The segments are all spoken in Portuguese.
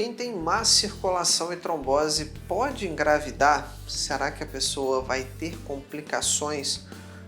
Quem tem má circulação e trombose pode engravidar? Será que a pessoa vai ter complicações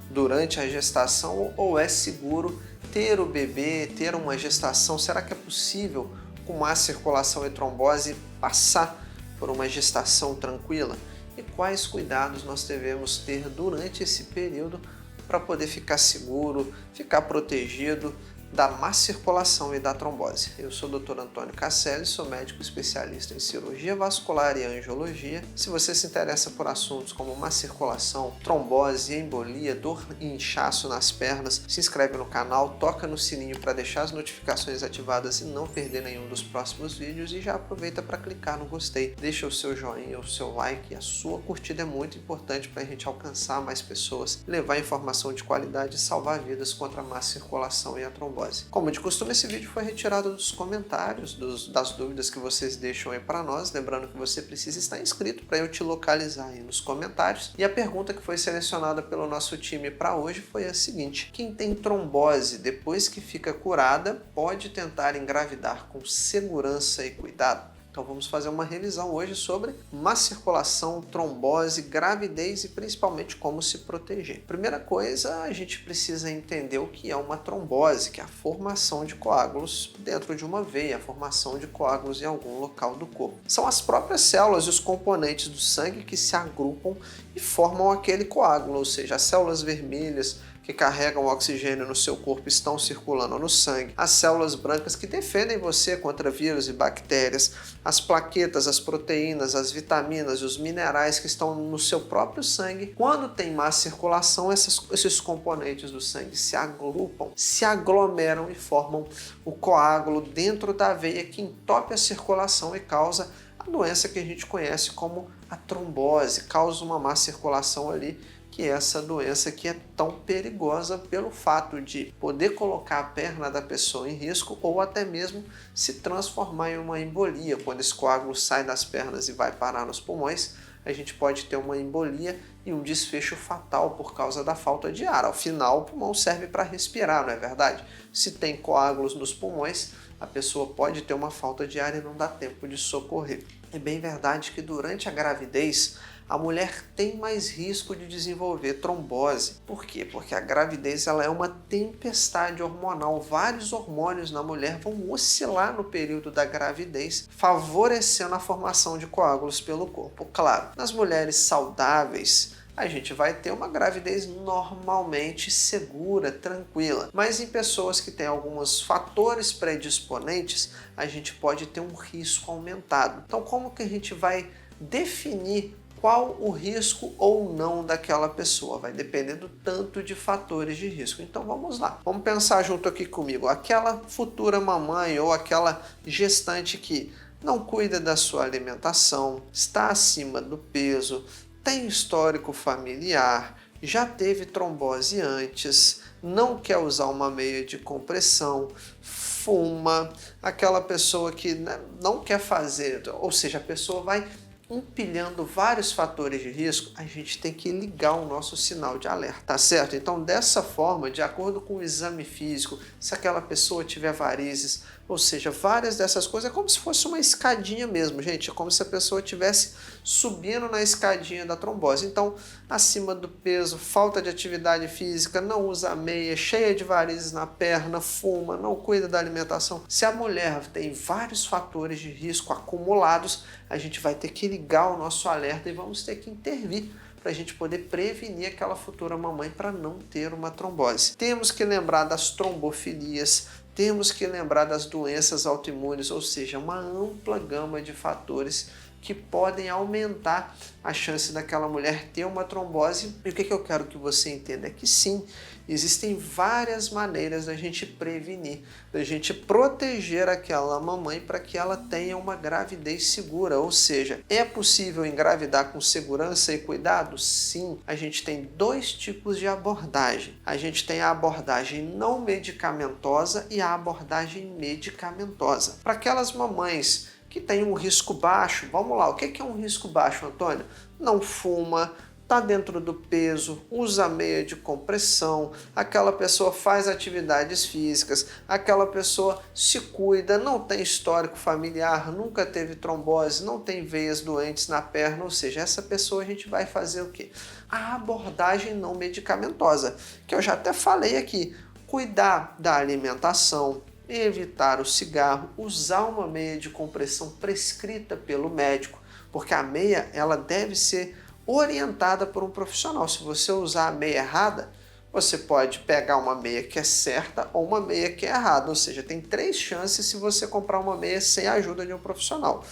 durante a gestação ou é seguro ter o bebê, ter uma gestação? Será que é possível, com má circulação e trombose, passar por uma gestação tranquila? E quais cuidados nós devemos ter durante esse período para poder ficar seguro, ficar protegido da má circulação e da trombose? Eu sou o Dr. Antônio Casselli, sou médico especialista em cirurgia vascular e angiologia. Se você se interessa por assuntos como má circulação, trombose, embolia, dor e inchaço nas pernas, se inscreve no canal, toca no sininho para deixar as notificações ativadas e não perder nenhum dos próximos vídeos, e já aproveita para clicar no gostei, deixa o seu joinha, o seu like, e a sua curtida é muito importante para a gente alcançar mais pessoas, levar informação de qualidade e salvar vidas contra a má circulação e a trombose. Como de costume, esse vídeo foi retirado dos comentários, das dúvidas que vocês deixam aí para nós. Lembrando que você precisa estar inscrito para eu te localizar aí nos comentários. E a pergunta que foi selecionada pelo nosso time para hoje foi a seguinte: quem tem trombose depois que fica curada pode tentar engravidar com segurança e cuidado? Então vamos fazer uma revisão hoje sobre má circulação, trombose, gravidez e principalmente como se proteger. Primeira coisa, a gente precisa entender o que é uma trombose, que é a formação de coágulos dentro de uma veia, a formação de coágulos em algum local do corpo. São as próprias células e os componentes do sangue que se agrupam e formam aquele coágulo, ou seja, as células vermelhas que carregam o oxigênio no seu corpo estão circulando no sangue, as células brancas que defendem você contra vírus e bactérias, as plaquetas, as proteínas, as vitaminas e os minerais que estão no seu próprio sangue. Quando tem má circulação, esses componentes do sangue se agrupam, se aglomeram e formam o coágulo dentro da veia que entope a circulação e causa a doença que a gente conhece como a trombose, causa uma má circulação ali, que é essa doença que é tão perigosa pelo fato de poder colocar a perna da pessoa em risco ou até mesmo se transformar em uma embolia. Quando esse coágulo sai das pernas e vai parar nos pulmões, a gente pode ter uma embolia e um desfecho fatal por causa da falta de ar. Afinal, o pulmão serve para respirar, não é verdade? Se tem coágulos nos pulmões, a pessoa pode ter uma falta de ar e não dá tempo de socorrer. É bem verdade que durante a gravidez, a mulher tem mais risco de desenvolver trombose. Por quê? Porque a gravidez ela é uma tempestade hormonal. Vários hormônios na mulher vão oscilar no período da gravidez, favorecendo a formação de coágulos pelo corpo. Claro, nas mulheres saudáveis, a gente vai ter uma gravidez normalmente segura, tranquila. Mas em pessoas que têm alguns fatores predisponentes, a gente pode ter um risco aumentado. Então, como que a gente vai definir qual o risco ou não daquela pessoa? Vai depender do tanto de fatores de risco. Então vamos lá. Vamos pensar junto aqui comigo. Aquela futura mamãe ou aquela gestante que não cuida da sua alimentação, está acima do peso, tem histórico familiar, já teve trombose antes, não quer usar uma meia de compressão, fuma, aquela pessoa que não quer fazer, ou seja, a pessoa vai empilhando vários fatores de risco, a gente tem que ligar o nosso sinal de alerta, tá certo? Então, dessa forma, de acordo com o exame físico, se aquela pessoa tiver varizes, ou seja, várias dessas coisas, é como se fosse uma escadinha mesmo, gente, é como se a pessoa estivesse subindo na escadinha da trombose. Então, acima do peso, falta de atividade física, não usa meia, cheia de varizes na perna, fuma, não cuida da alimentação. Se a mulher tem vários fatores de risco acumulados, a gente vai ter que ligar o nosso alerta e vamos ter que intervir para a gente poder prevenir aquela futura mamãe para não ter uma trombose. Temos que lembrar das trombofilias, temos que lembrar das doenças autoimunes, ou seja, uma ampla gama de fatores que podem aumentar a chance daquela mulher ter uma trombose. E o que eu quero que você entenda é que sim, existem várias maneiras da gente prevenir, da gente proteger aquela mamãe para que ela tenha uma gravidez segura. Ou seja, é possível engravidar com segurança e cuidado? Sim, a gente tem dois tipos de abordagem. A gente tem a abordagem não medicamentosa e a abordagem medicamentosa. Para aquelas mamães que tem um risco baixo, vamos lá, o que é um risco baixo, Antônio? Não fuma, está dentro do peso, usa meia de compressão, aquela pessoa faz atividades físicas, aquela pessoa se cuida, não tem histórico familiar, nunca teve trombose, não tem veias doentes na perna, ou seja, essa pessoa a gente vai fazer o quê? A abordagem não medicamentosa, que eu já até falei aqui, cuidar da alimentação, evitar o cigarro, usar uma meia de compressão prescrita pelo médico, porque a meia ela deve ser orientada por um profissional. Se você usar a meia errada, você pode pegar uma meia que é certa ou uma meia que é errada, ou seja, tem 3 chances se você comprar uma meia sem a ajuda de um profissional.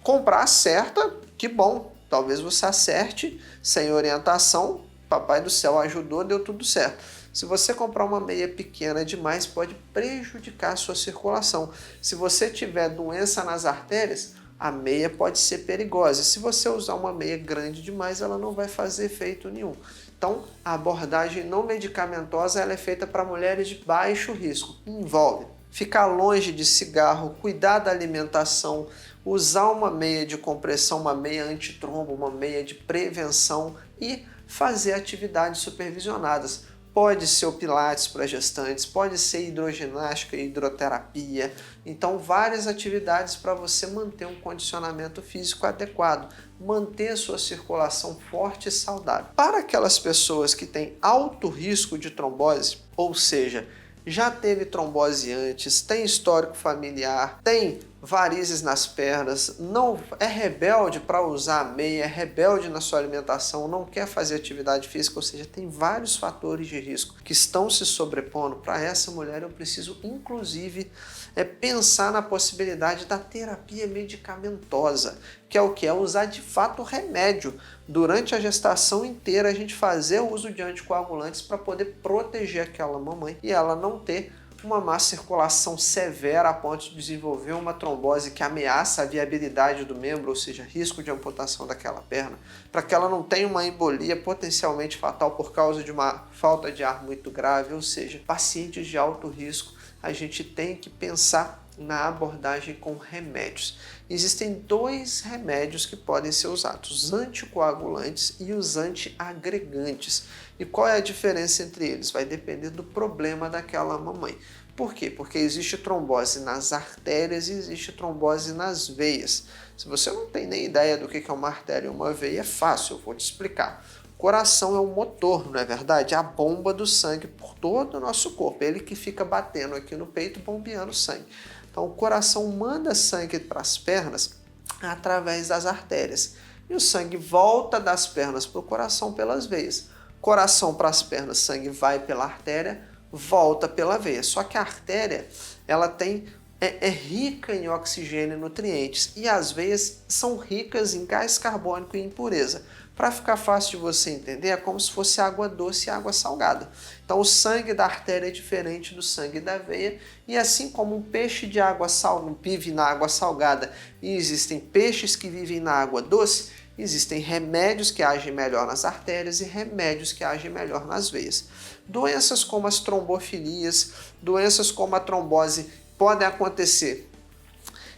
Comprar a certa, que bom, talvez você acerte sem orientação, papai do céu ajudou, deu tudo certo. Se você comprar uma meia pequena demais, pode prejudicar a sua circulação. Se você tiver doença nas artérias, a meia pode ser perigosa. Se você usar uma meia grande demais, ela não vai fazer efeito nenhum. Então, a abordagem não medicamentosa ela é feita para mulheres de baixo risco. Envolve ficar longe de cigarro, cuidar da alimentação, usar uma meia de compressão, uma meia antitrombo, uma meia de prevenção e fazer atividades supervisionadas. Pode ser o pilates para gestantes, pode ser hidroginástica e hidroterapia. Então, várias atividades para você manter um condicionamento físico adequado, manter a sua circulação forte e saudável. Para aquelas pessoas que têm alto risco de trombose, ou seja, já teve trombose antes, tem histórico familiar, tem varizes nas pernas, não é rebelde para usar a meia, é rebelde na sua alimentação, não quer fazer atividade física, ou seja, tem vários fatores de risco que estão se sobrepondo. Para essa mulher, eu preciso inclusive pensar na possibilidade da terapia medicamentosa, que é o que? É usar de fato remédio. Durante a gestação inteira, a gente fazer o uso de anticoagulantes para poder proteger aquela mamãe e ela não ter uma má circulação severa a ponto de desenvolver uma trombose que ameaça a viabilidade do membro, ou seja, risco de amputação daquela perna, para que ela não tenha uma embolia potencialmente fatal por causa de uma falta de ar muito grave, ou seja, pacientes de alto risco, a gente tem que pensar na abordagem com remédios. Existem 2 remédios que podem ser usados, os anticoagulantes e os antiagregantes. E qual é a diferença entre eles? Vai depender do problema daquela mamãe. Por quê? Porque existe trombose nas artérias e existe trombose nas veias. Se você não tem nem ideia do que é uma artéria e uma veia, é fácil, eu vou te explicar. O coração é um motor, não é verdade? A bomba do sangue por todo o nosso corpo. Ele que fica batendo aqui no peito, bombeando sangue. Então, o coração manda sangue para as pernas através das artérias. E o sangue volta das pernas para o coração pelas veias. Coração para as pernas, sangue vai pela artéria, volta pela veia. Só que a artéria, ela é rica em oxigênio e nutrientes. E as veias são ricas em gás carbônico e impureza. Para ficar fácil de você entender, é como se fosse água doce e água salgada. Então, o sangue da artéria é diferente do sangue da veia, e assim como um peixe de água salgada vive na água salgada e existem peixes que vivem na água doce, existem remédios que agem melhor nas artérias e remédios que agem melhor nas veias. Doenças como as trombofilias, doenças como a trombose podem acontecer.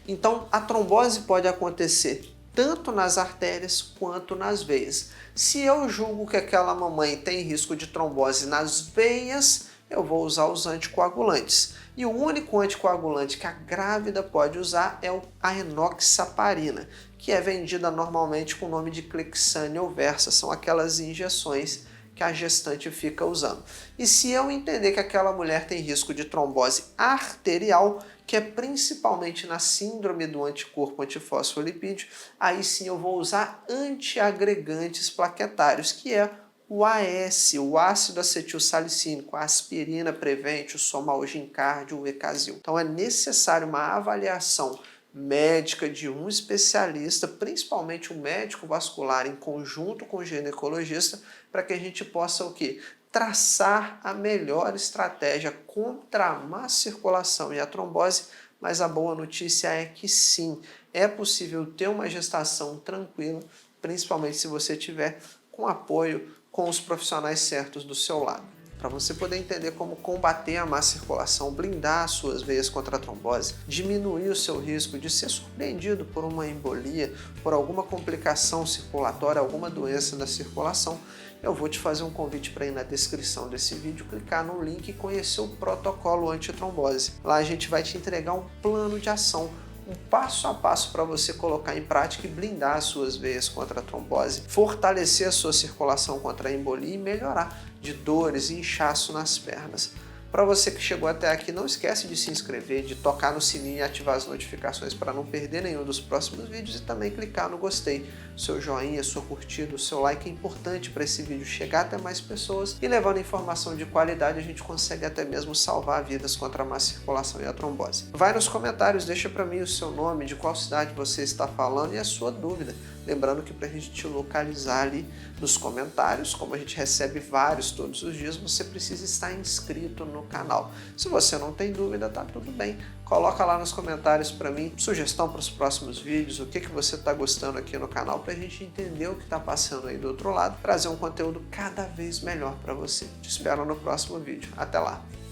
Então, a trombose pode acontecer tanto nas artérias quanto nas veias. Se eu julgo que aquela mamãe tem risco de trombose nas veias, eu vou usar os anticoagulantes. E o único anticoagulante que a grávida pode usar é a enoxaparina, que é vendida normalmente com o nome de Clexane ou Versa, são aquelas injeções que a gestante fica usando. E se eu entender que aquela mulher tem risco de trombose arterial, que é principalmente na síndrome do anticorpo antifosfolipídio, aí sim eu vou usar antiagregantes plaquetários, que é o AS, o ácido acetilsalicínico, a aspirina, Prevent, o Somalgin-Card, o Ecazil. Então é necessário uma avaliação médica de um especialista, principalmente um médico vascular em conjunto com o ginecologista, para que a gente possa o quê? Traçar a melhor estratégia contra a má circulação e a trombose, mas a boa notícia é que sim, é possível ter uma gestação tranquila, principalmente se você tiver com apoio com os profissionais certos do seu lado. para você poder entender como combater a má circulação, blindar as suas veias contra a trombose, diminuir o seu risco de ser surpreendido por uma embolia, por alguma complicação circulatória, alguma doença da circulação, eu vou te fazer um convite para ir na descrição desse vídeo, clicar no link e conhecer o protocolo antitrombose. Lá a gente vai te entregar um plano de ação, um passo a passo para você colocar em prática e blindar as suas veias contra a trombose, fortalecer a sua circulação contra a embolia e melhorar de dores e inchaço nas pernas. Para você que chegou até aqui, não esquece de se inscrever, de tocar no sininho e ativar as notificações para não perder nenhum dos próximos vídeos e também clicar no gostei. Seu joinha, sua curtida, o seu like é importante para esse vídeo chegar até mais pessoas e levando informação de qualidade a gente consegue até mesmo salvar vidas contra a má circulação e a trombose. Vai nos comentários, deixa para mim o seu nome, de qual cidade você está falando e a sua dúvida. Lembrando que para a gente te localizar ali nos comentários, como a gente recebe vários todos os dias, você precisa estar inscrito no canal. Se você não tem dúvida, tá tudo bem. Coloca lá nos comentários para mim sugestão para os próximos vídeos, o que você está gostando aqui no canal, para a gente entender o que está passando aí do outro lado, trazer um conteúdo cada vez melhor para você. Te espero no próximo vídeo. Até lá!